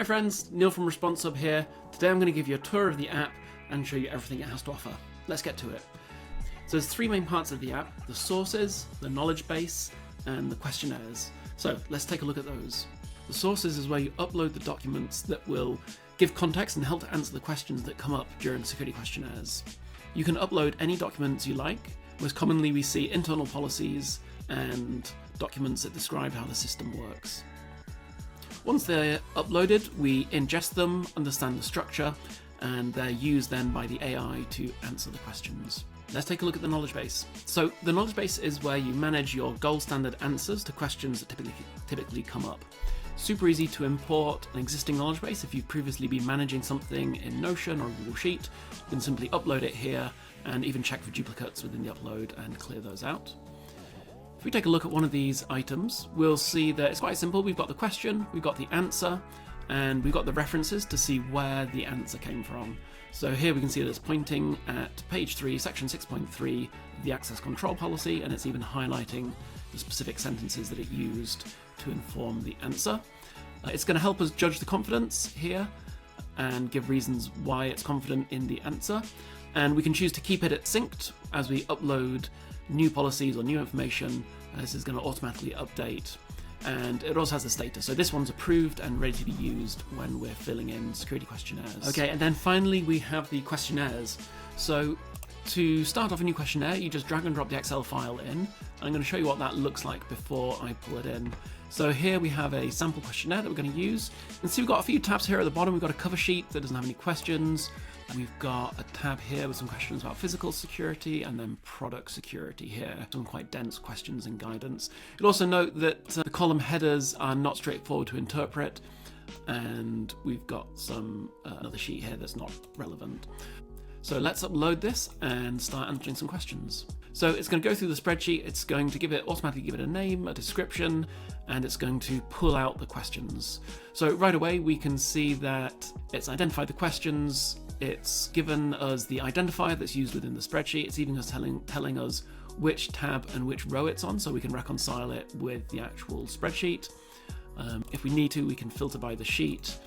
Hi friends, Neil from ResponseHub here. Today I'm going to give you a tour of the app and show you everything it has to offer. Let's get to it. So there's three main parts of the app: the sources, the knowledge base, and the questionnaires. So let's take a look at those. The sources is where you upload the documents that will give context and help to answer the questions that come up during security questionnaires. You can upload any documents you like. Most commonly we see internal policies and documents that describe how the system works. Once they're uploaded, we ingest them, understand the structure, and they're used then by the AI to answer the questions. Let's take a look at the knowledge base. So the knowledge base is where you manage your gold standard answers to questions that typically come up. Super easy to import an existing knowledge base. If you've previously been managing something in Notion or Google Sheet, you can simply upload it here and even check for duplicates within the upload and clear those out. If we take a look at one of these items, we'll see that it's quite simple. We've got the question, we've got the answer, and we've got the references to see where the answer came from. So here we can see that it's pointing at page 3, section 6.3 of the access control policy, and it's even highlighting the specific sentences that it used to inform the answer. It's going to help us judge the confidence here and give reasons why it's confident in the answer. And we can choose to keep it synced as we upload new policies or new information. This is going to automatically update, and it also has the status. So this one's approved and ready to be used when we're filling in security questionnaires. Okay, and then finally we have the questionnaires. So to start off a new questionnaire, you just drag and drop the Excel file in, and I'm going to show you what that looks like before I pull it in. So here we have a sample questionnaire that we're going to use. And see, we've got a few tabs here at the bottom. We've got a cover sheet that doesn't have any questions. We've got a tab here with some questions about physical security, and then product security here. Some quite dense questions and guidance. You'll also note that the column headers are not straightforward to interpret, and we've got another sheet here that's not relevant. So let's upload this and start answering some questions. So it's going to go through the spreadsheet, it's going to automatically give it a name, a description, and it's going to pull out the questions. So right away we can see that it's identified the questions, it's given us the identifier that's used within the spreadsheet, it's even just telling us which tab and which row it's on, so we can reconcile it with the actual spreadsheet. If we need to, we can filter by the sheet,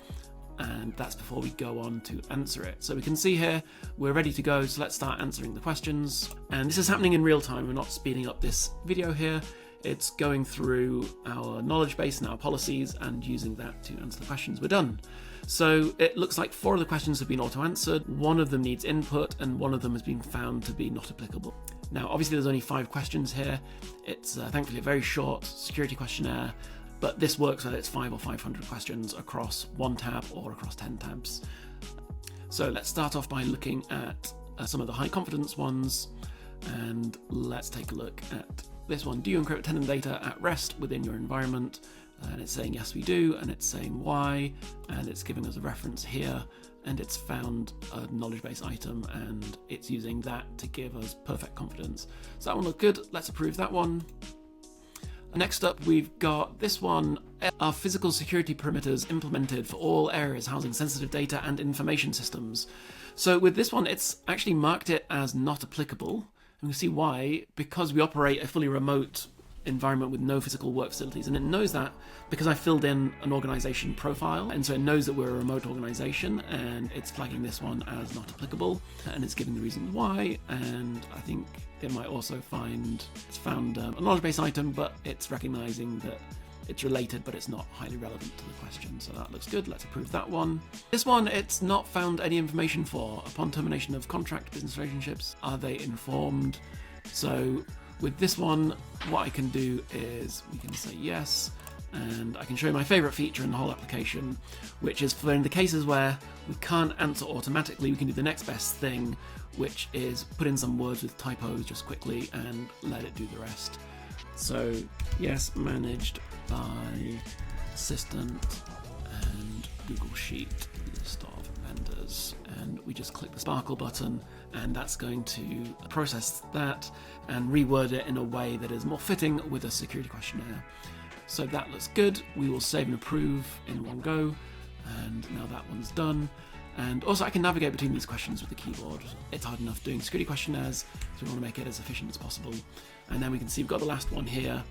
and that's before we go on to answer it. So we can see here we're ready to go, so let's start answering the questions. And this is happening in real time. We're not speeding up this video here. It's going through our knowledge base and our policies and using that to answer the questions. We're done. So it looks like 4 of the questions have been auto-answered, 1 of them needs input, and 1 of them has been found to be not applicable. Now obviously there's only 5 questions here. It's thankfully a very short security questionnaire, but this works whether it's 5 or 500 questions across 1 tab or across 10 tabs. So let's start off by looking at some of the high confidence ones, and let's take a look at this one. Do you encrypt tenant data at rest within your environment? And it's saying yes we do, and it's saying why, and it's giving us a reference here, and it's found a knowledge base item, and it's using that to give us perfect confidence. So that one looked good, let's approve that one. Next up, we've got this one. Are physical security perimeters implemented for all areas housing sensitive data and information systems? So with this one, it's actually marked it as not applicable. And we can see why, because we operate a fully remote environment with no physical work facilities, and it knows that because I filled in an organization profile, and so it knows that we're a remote organization, and it's flagging this one as not applicable, and it's giving the reasons why. And I think it might also it's found a knowledge base item, but it's recognizing that it's related, but it's not highly relevant to the question. So that looks good. Let's approve that one. This one, it's not found any information for. Upon termination of contract, business relationships, are they informed? So with this one, what I can do is we can say yes, and I can show you my favorite feature in the whole application, which is for in the cases where we can't answer automatically, we can do the next best thing, which is put in some words with typos just quickly and let it do the rest. So yes, managed by assistant and Google Sheet list of vendors, and we just click the sparkle button, and that's going to process that and reword it in a way that is more fitting with a security questionnaire. So that looks good. We will save and approve in one go, and now that one's done. And also I can navigate between these questions with the keyboard. It's hard enough doing security questionnaires, so we want to make it as efficient as possible. And then we can see we've got the last one here,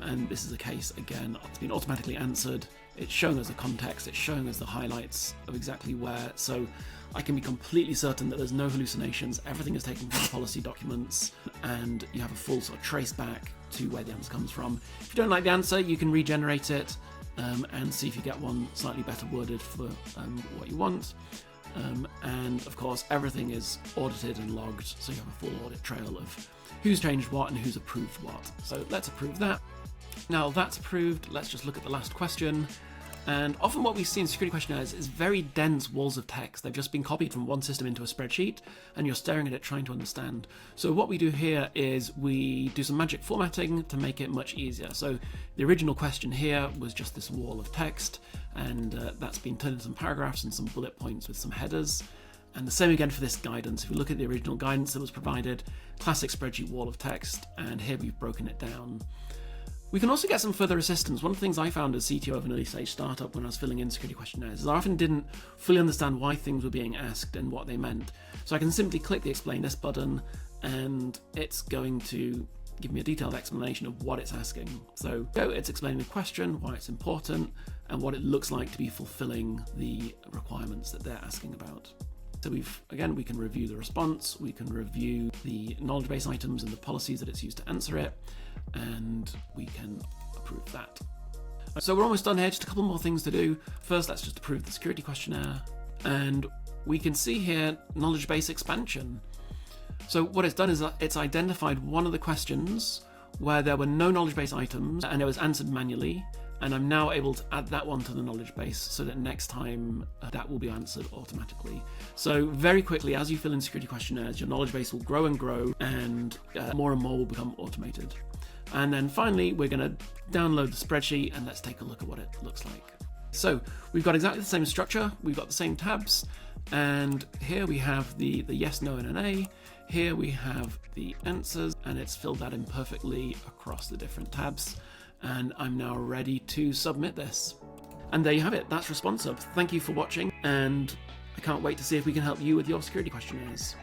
and this is a case, again, it's been automatically answered it's showing us the context, it's showing us the highlights of exactly where, so I can be completely certain that there's no hallucinations, everything is taken from the policy documents, and you have a full sort of trace back to where the answer comes from. If you don't like the answer, you can regenerate it and see if you get one slightly better worded for what you want. And of course, everything is audited and logged, so you have a full audit trail of who's changed what and who's approved what. So let's approve that. Now that's approved, let's just look at the last question. And often what we see in security questionnaires is very dense walls of text. They've just been copied from one system into a spreadsheet, and you're staring at it trying to understand. So what we do here is we do some magic formatting to make it much easier. So the original question here was just this wall of text, and that's been turned into some paragraphs and some bullet points with some headers. And the same again for this guidance. If we look at the original guidance that was provided, classic spreadsheet wall of text, and here we've broken it down. We can also get some further assistance. One of the things I found as CTO of an early stage startup when I was filling in security questionnaires is I often didn't fully understand why things were being asked and what they meant. So I can simply click the Explain This button and it's going to give me a detailed explanation of what it's asking. So it's explaining the question, why it's important, and what it looks like to be fulfilling the requirements that they're asking about. So we can review the response, we can review the knowledge base items and the policies that it's used to answer it, and we can approve that. So we're almost done here, just a couple more things to do. First, let's just approve the security questionnaire, and we can see here knowledge base expansion. So what it's done is it's identified one of the questions where there were no knowledge base items and it was answered manually, and I'm now able to add that one to the knowledge base so that next time that will be answered automatically. So very quickly, as you fill in security questionnaires, your knowledge base will grow and grow, and more will become automated. And then finally, we're going to download the spreadsheet and let's take a look at what it looks like. So we've got exactly the same structure, we've got the same tabs, and here we have the yes, no, and an A. Here we have the answers, and it's filled that in perfectly across the different tabs. And I'm now ready to submit this. And there you have it, that's ResponseHub. Thank you for watching, and I can't wait to see if we can help you with your security questionnaires.